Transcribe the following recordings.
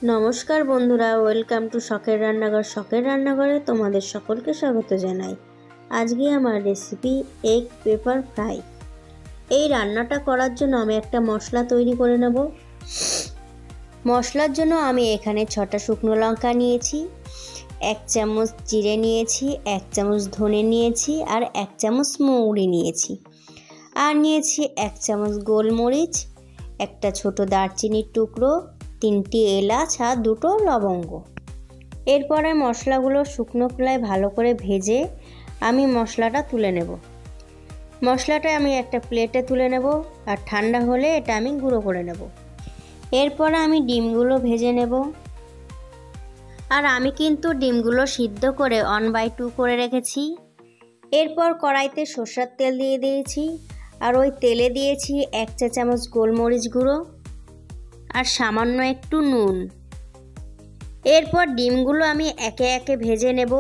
নমস্কার বন্ধুরা, welcome to শখের রান্নাঘর। শখের রান্নাঘরে তোমাদের সকলকে স্বাগত জানাই। আজকে আমার রেসিপি এগ পেপার ফ্রাই। এই রান্নাটা করার জন্য আমি একটা মশলা তৈরি করে নেব। মশলার জন্য আমি এখানে 6টা শুকনো লঙ্কা নিয়েছি, 1 চামচ জিরে নিয়েছি, 1 চামচ ধনে নিয়েছি, আর 1 চামচ মৌরি নিয়েছি, আর নিয়েছি 1 চামচ গোলমরিচ, একটা ছোট দারচিনির টুকরো, 3টি এলাচ আর 2টো লবঙ্গ। এরপরে মশলাগুলো শুকনো খোলায় ভালো করে ভেজে আমি মশলাটা তুলে নেব। মশলাটা আমি একটা প্লেটে তুলে নেব, আর ঠান্ডা হলে এটা আমি গুঁড়ো করে নেব। এরপরে আমি ডিমগুলো ভেজে নেব। আর আমি কিন্তু ডিমগুলো সিদ্ধ করে 1/2 করে রেখেছি। এরপর কড়াইতে সরষের তেল দিয়ে দিয়েছি, আর ওই তেলে দিয়েছি 1 চা চামচ গোলমরিচ গুঁড়ো আর সামান্য একটু নুন। এরপর ডিমগুলো আমি একে একে ভেজে নেব।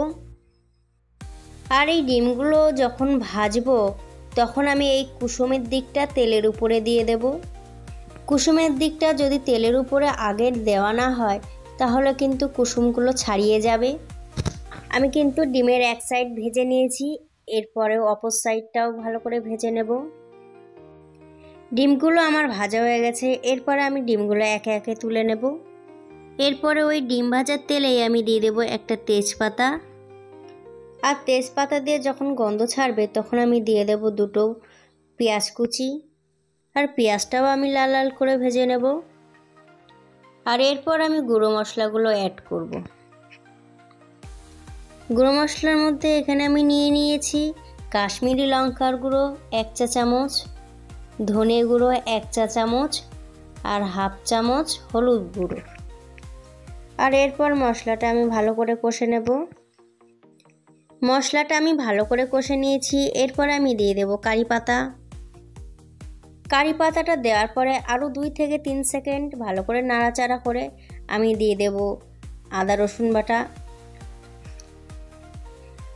আর এই ডিমগুলো যখন ভাজবো তখন আমি এই কুসুমের দিকটা তেলের উপরে দিয়ে দেব। কুসুমের দিকটা যদি তেলের উপরে আগে দেওয়া না হয় তাহলে কিন্তু কুসুমগুলো ছাড়িয়ে যাবে। আমি কিন্তু ডিমের এক সাইড ভেজে নিয়েছি, এরপরে অপর সাইডটাও ভালো করে ভেজে নেব। ডিমগুলো আমার ভাজা হয়ে গেছে। এরপরে আমি ডিমগুলো একে একে তুলে নেব। এরপরে ওই ডিম ভাজার তেলেই আমি দিয়ে দেবো একটা তেজপাতা, আর তেজপাতা দিয়ে যখন গন্ধ ছাড়বে তখন আমি দিয়ে দেব 2টো পেঁয়াজ কুচি, আর পেঁয়াজটাও আমি লাল লাল করে ভেজে নেব। আর এরপর আমি গুঁড়ো মশলাগুলো অ্যাড করব। গুঁড়ো মশলার মধ্যে এখানে আমি নিয়েছি কাশ্মীরি লঙ্কার গুঁড়ো 1 চা চামচ, ধনে গুঁড়ো 1 চা চামচ, আর 1/2 চামচ হলুদ গুঁড়ো। আর এরপর মশলাটা আমি ভালো করে কষে নেব। মশলাটা আমি ভালো করে কষে নিয়েছি। এরপর আমি দিয়ে দেব কারি পাতা। কারি পাতাটা দেওয়ার পরে আরও 2 থেকে 3 সেকেন্ড ভালো করে নাড়াচাড়া করে আমি দিয়ে দেব আদা রসুন বাটা।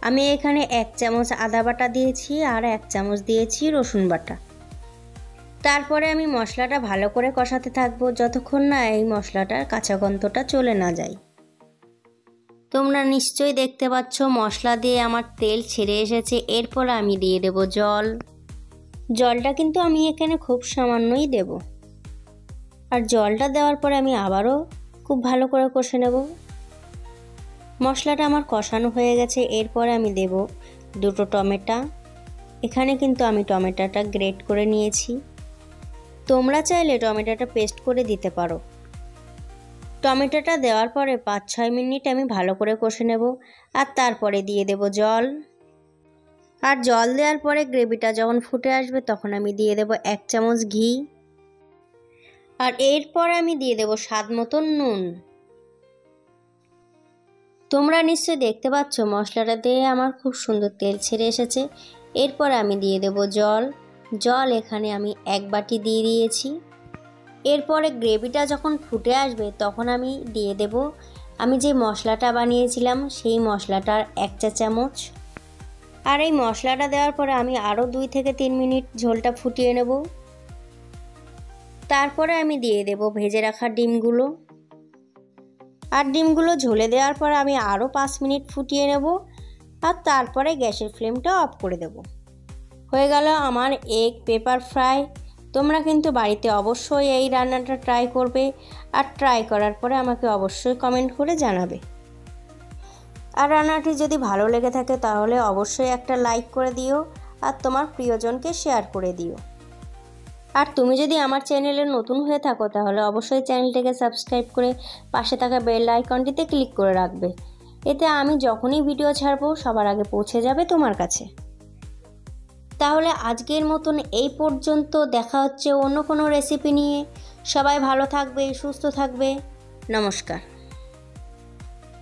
আমি এখানে 1 চামচ আদা বাটা দিয়েছি, আর 1 চামচ দিয়েছি রসুন বাটা। তারপরে আমি মশলাটা ভালো করে কষাতে থাকবো যতক্ষণ না এই মশলাটার কাঁচা গন্ধটা চলে না যায়। তোমরা নিশ্চয়ই দেখতে পাচ্ছ মশলা দিয়ে আমার তেল ছেড়ে এসেছে। এরপর আমি দিয়ে দেব জল। জলটা কিন্তু আমি এখানে খুব সামান্যই দেব। আর জলটা দেওয়ার পরে আমি আবারও খুব ভালো করে কষে নেব। মশলাটা আমার কষানো হয়ে গেছে। এরপরে আমি দেব 2টো টমেটো। এখানে কিন্তু আমি টমেটোটা গ্রেট করে নিয়েছি। তোমরা চাইলে টমেটোটা পেস্ট করে দিতে পারো। টমেটোটা দেওয়ার পরে 5-6 মিনিট আমি ভালো করে কষে নেব, আর তারপরে দিয়ে দেব জল। আর জল দেওয়ার পরে গ্রেভিটা যখন ফুটে আসবে তখন আমি দিয়ে দেব 1 চামচ ঘি। আর এরপর আমি দিয়ে দেব স্বাদ মতন নুন। তোমরা নিশ্চয়ই দেখতে পাচ্ছ মশলাটা দিয়ে আমার খুব সুন্দর তেল ছেড়ে এসেছে। এরপর আমি দিয়ে দেব জল। জল এখানে আমি 1 বাটি দিয়ে দিয়েছি। এরপরে গ্রেভিটা যখন ফুটে আসবে তখন আমি দিয়ে দেব আমি যে মশলাটা বানিয়েছিলাম সেই মশলাটার 1 চা চামচ। আর এই মশলাটা দেওয়ার পরে আমি আরও 2 থেকে 3 মিনিট ঝোলটা ফুটিয়ে নেব। তারপরে আমি দিয়ে দেব ভেজে রাখা ডিমগুলো। আর ডিমগুলো ঝোলে দেওয়ার পরে আমি আরও 5 মিনিট ফুটিয়ে নেব, আর তারপরে গ্যাসের ফ্লেমটা অফ করে দেব। হয়ে গেল আমার এগ পেপার ফ্রাই। তোমরা কিন্তু বাড়িতে অবশ্যই এই রান্নাটা ট্রাই করবে, আর ট্রাই করার পরে আমাকে অবশ্যই কমেন্ট করে জানাবে। আর রান্নাটি যদি ভালো লেগে থাকে তাহলে অবশ্যই একটা লাইক করে দিও, আর তোমার প্রিয়জনকে শেয়ার করে দিও। আর তুমি যদি আমার চ্যানেলে নতুন হয়ে থাকো তাহলে অবশ্যই চ্যানেলটাকে সাবস্ক্রাইব করে পাশে থাকা বেল আইকনটিতে ক্লিক করে রাখবে। এতে আমি যখনই ভিডিও ছাড়বো সবার আগে পৌঁছে যাবে তোমার কাছে। তাহলে আজকের মতন এই পর্যন্ত। দেখা হচ্ছে অন্য কোনো রেসিপি নিয়ে। সবাই ভালো থাকবে, সুস্থ থাকবে। নমস্কার।